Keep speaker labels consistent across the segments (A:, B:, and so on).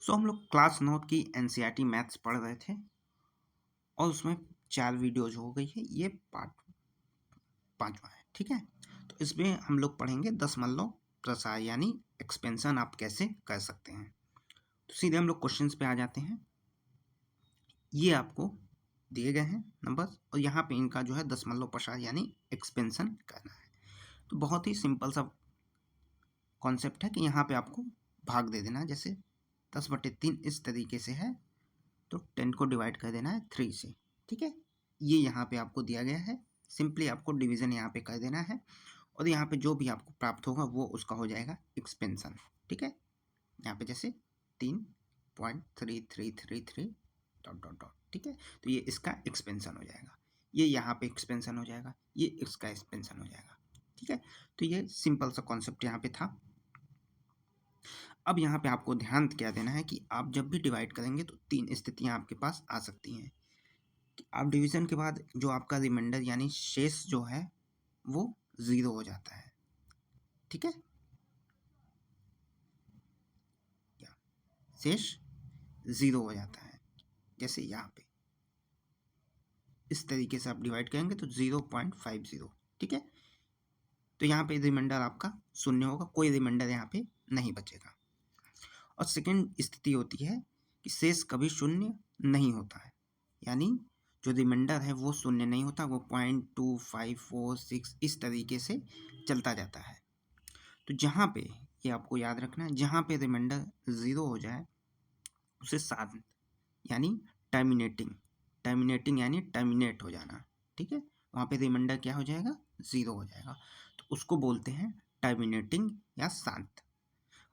A: सो हम लोग क्लास 9 की एनसीईआरटी मैथ्स पढ़ रहे थे और उसमें 4 वीडियोज हो गई है, ये पार्ट 5वां है। ठीक है, तो इसमें हम लोग पढ़ेंगे दशमलव प्रसार यानी एक्सपेंशन आप कैसे कर सकते हैं। तो सीधे हम लोग क्वेश्चंस पे आ जाते हैं। ये आपको दिए गए हैं नंबर्स और यहाँ पे इनका जो है दशमलव प्रसार यानी एक्सपेंशन करना है। तो बहुत ही सिंपल सा कॉन्सेप्ट है कि यहाँ पे आपको भाग दे देना है। जैसे 10/3 इस तरीके से है तो 10 को डिवाइड कर देना है 3 से। ठीक है, ये यहाँ पे आपको दिया गया है। सिंपली आपको डिवीजन यहाँ पे कर देना है और यहाँ पे जो भी आपको प्राप्त होगा वो उसका हो जाएगा एक्सपेंशन। ठीक है, यहाँ पे जैसे 3.3333 डॉट डॉट डॉट। ठीक है, तो ये इसका एक्सपेंशन हो जाएगा, ये यहाँ पे एक्सपेंशन हो जाएगा, ये इसका एक्सपेंशन हो जाएगा। ठीक है, तो ये सिंपल सा कॉन्सेप्ट यहाँ पे था। अब यहाँ पे आपको ध्यान क्या देना है कि आप जब भी डिवाइड करेंगे तो 3 स्थितियाँ आपके पास आ सकती हैं कि आप डिवीजन के बाद जो आपका रिमाइंडर यानी शेष जो है वो 0 हो जाता है। ठीक है, शेष 0 हो जाता है। जैसे यहाँ पे इस तरीके से आप डिवाइड करेंगे तो 0.50। ठीक है, तो यहाँ पे रिमाइंडर आपका 0 होगा, कोई रिमाइंडर यहाँ पे नहीं बचेगा। और सेकंड स्थिति होती है कि शेष कभी 0 नहीं होता है, यानी जो रिमाइंडर है वो 0 नहीं होता, वो 0.2546 इस तरीके से चलता जाता है। तो जहाँ पे ये आपको याद रखना है, जहाँ पे रिमाइंडर 0 हो जाए उसे शांत यानी टर्मिनेटिंग यानी टर्मिनेट हो जाना। ठीक है, वहाँ पे रिमाइंडर क्या हो जाएगा 0 हो जाएगा, तो उसको बोलते हैं टर्मिनेटिंग या शांत।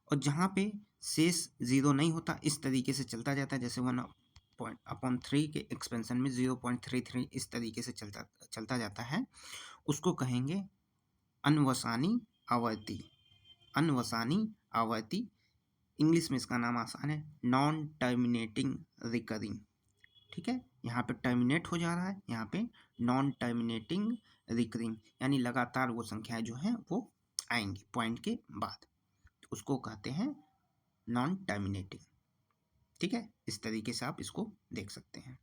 A: और जहाँ पे शेष 0 नहीं होता, इस तरीके से चलता जाता है, जैसे 1/3 के एक्सपेंशन में 0.33 इस तरीके से चलता जाता है, उसको कहेंगे अनवसानी आवर्ती। अनवसानी आवर्ती, इंग्लिश में इसका नाम आसान है नॉन टर्मिनेटिंग रिकरिंग। ठीक है, यहाँ पे टर्मिनेट हो जा रहा है, यहाँ पे नॉन टर्मिनेटिंग रिकरिंग, यानी लगातार वो संख्याएं जो हैं वो आएंगी पॉइंट के बाद, तो उसको कहते हैं नॉन टर्मिनेटिंग। ठीक है, इस तरीके से आप इसको देख सकते हैं।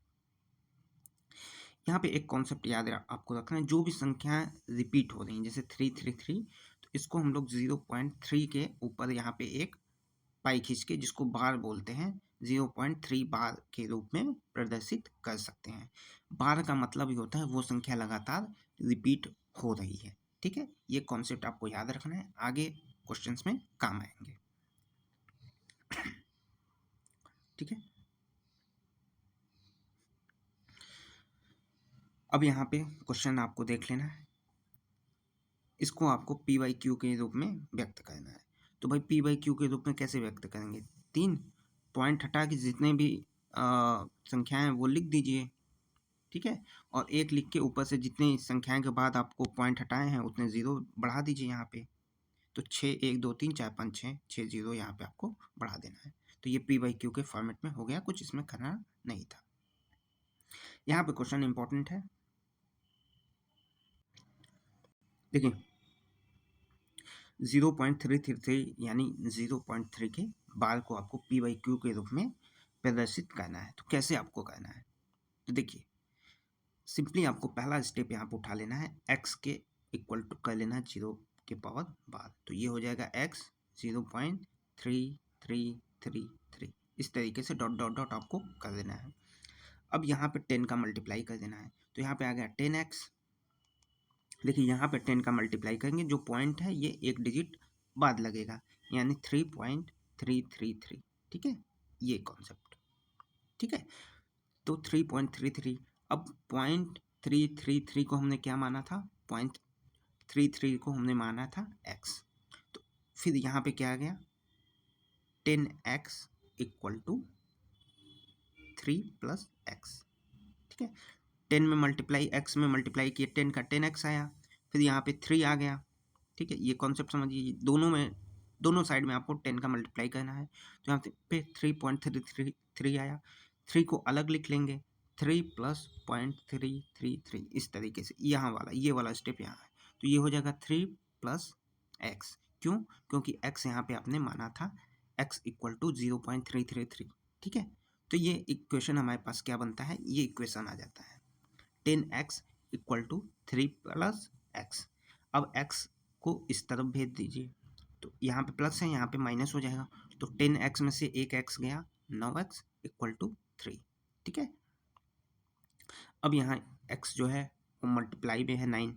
A: यहाँ पे एक कॉन्सेप्ट याद आपको रखना है, जो भी संख्याएं रिपीट हो रही हैं जैसे 333, तो इसको हम लोग 0.3 के ऊपर यहाँ पे एक पाई खींच के, जिसको बार बोलते हैं, 0.3 बार के रूप में प्रदर्शित कर सकते हैं। बार का मतलब ये होता है वो संख्या लगातार रिपीट हो रही है। ठीक है, ये कॉन्सेप्ट आपको याद रखना है, आगे क्वेश्चंस में काम आएंगे। ठीक है, अब यहाँ पे क्वेश्चन आपको देख लेना है, इसको आपको पी बाई क्यू के रूप में व्यक्त करना है। तो भाई पी बाई क्यू के रूप में कैसे व्यक्त करेंगे, 3 पॉइंट हटा के जितने भी संख्याएं हैं वो लिख दीजिए। ठीक है, और 1 लिख के ऊपर से जितनी संख्याएं के बाद आपको पॉइंट हटाए हैं उतने 0 बढ़ा दीजिए यहाँ पे। तो 6 1 2 3 4 5 6 0 यहाँ पे आपको बढ़ा देना है। तो ये पी बाई क्यू के फॉर्मेट में हो गया, कुछ इसमें करना नहीं था। यहाँ पे क्वेश्चन इंपॉर्टेंट है, देखिए 0.333 यानी 0.3 के बार को आपको पी बाई क्यू के रूप में प्रदर्शित करना है। तो कैसे आपको करना है, तो देखिए सिंपली आपको पहला स्टेप यहाँ पर उठा लेना है, x के इक्वल टू कर लेना है 0 के पावर बार, तो ये हो जाएगा x 0.3333 इस तरीके से डॉट डॉट डॉट आपको कर देना है। अब यहाँ पे 10 का मल्टीप्लाई कर देना है, तो यहाँ पे आ गया 10x। देखिए यहाँ पे 10 का मल्टीप्लाई करेंगे, जो पॉइंट है ये एक डिजिट बाद लगेगा, यानी 3.333। ठीक है, ये कॉन्सेप्ट। ठीक है, तो 3.33, अब 0.333 को हमने क्या माना था, 0.33 को हमने माना था x, तो फिर यहाँ पे क्या आ गया 10x इक्वल टू 3 + x। ठीक है, 10 में मल्टीप्लाई x में मल्टीप्लाई किए 10 का 10x आया, फिर यहाँ पे 3 आ गया। ठीक है, ये कॉन्सेप्ट समझिए, दोनों साइड में आपको 10 का मल्टीप्लाई करना है, तो यहाँ पे 3.333 आया, 3 को अलग लिख लेंगे, 3 + 0.333 इस तरीके से, यहाँ वाला ये वाला स्टेप यहाँ है, तो ये हो जाएगा 3 + x। क्यों, क्योंकि x यहाँ पे आपने माना था x इक्वल टू 0.333। ठीक है, तो ये इक्वेशन हमारे पास क्या बनता है, ये इक्वेशन आ जाता है 10x equal to 3 plus x. अब x को इस तरफ भेज दीजिए, तो यहाँ पे प्लस है, यहाँ पे माइनस हो जाएगा, तो 10x में से एक x गया, 9x इक्वल टू 3। ठीक है, अब यहाँ x जो है वो मल्टीप्लाई में है 9,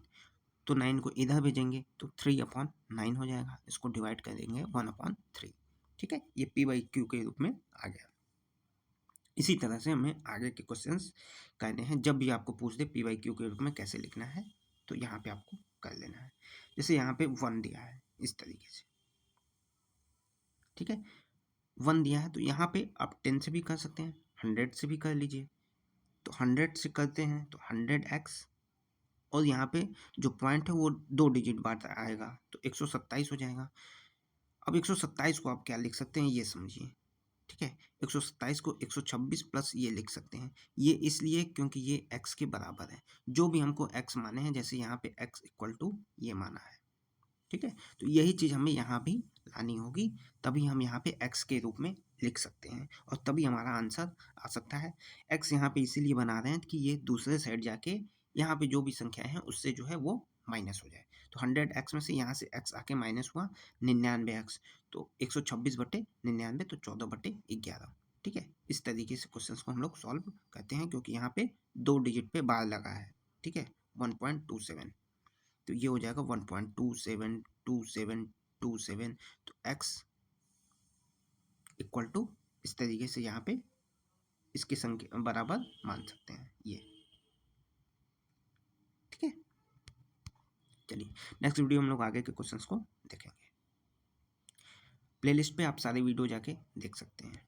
A: तो 9 को इधर भेजेंगे तो 3/9 हो जाएगा, इसको डिवाइड कर देंगे 1/3। ठीक है, ये p/q के रूप में आ गया। इसी तरह से हमें आगे के क्वेश्चंस करने हैं, जब भी आपको पूछ दे p/q के रूप में कैसे लिखना है तो यहाँ पे आपको कर लेना है। जैसे यहाँ पे 1 दिया है इस तरीके से, ठीक है, 1 दिया है तो यहाँ पे आप 10 से भी कर सकते हैं, 100 से भी कर लीजिए। तो 100 से करते हैं तो 100x, और यहाँ पे जो पॉइंट है वो 2 डिजिट बाद आएगा तो 127 हो जाएगा। अब 127 को आप क्या लिख सकते हैं ये समझिए। ठीक है, 127 को 126 प्लस ये लिख सकते हैं, ये इसलिए क्योंकि ये x के बराबर है, जो भी हमको x माने हैं, जैसे यहाँ पे x इक्वल टू ये माना है। ठीक है, तो यही चीज़ हमें यहाँ भी लानी होगी, तभी हम यहाँ पे x के रूप में लिख सकते हैं और तभी हमारा आंसर आ सकता है। x यहाँ पे इसीलिए बना रहे हैं कि ये दूसरे साइड जाके यहाँ पे जो भी संख्या है उससे जो है वो माइनस हो जाए। तो 100x में से यहाँ से x आके माइनस हुआ 99x, तो 126/99 तो 14/11। ठीक है, इस तरीके से क्वेश्चंस को हम लोग सॉल्व करते हैं, क्योंकि यहाँ पे 2 डिजिट पे बार लगा है। ठीक है, 1.27, तो ये हो जाएगा 1.272727, तो x इक्वल टू इस तरीके से यहाँ पे इसके संख्या बराबर मान सकते हैं ये। ठीक है, चलिए नेक्स्ट वीडियो हम लोग आगे के क्वेश्चंस को देखेंगे। प्लेलिस्ट पे आप सारे वीडियो जाके देख सकते हैं।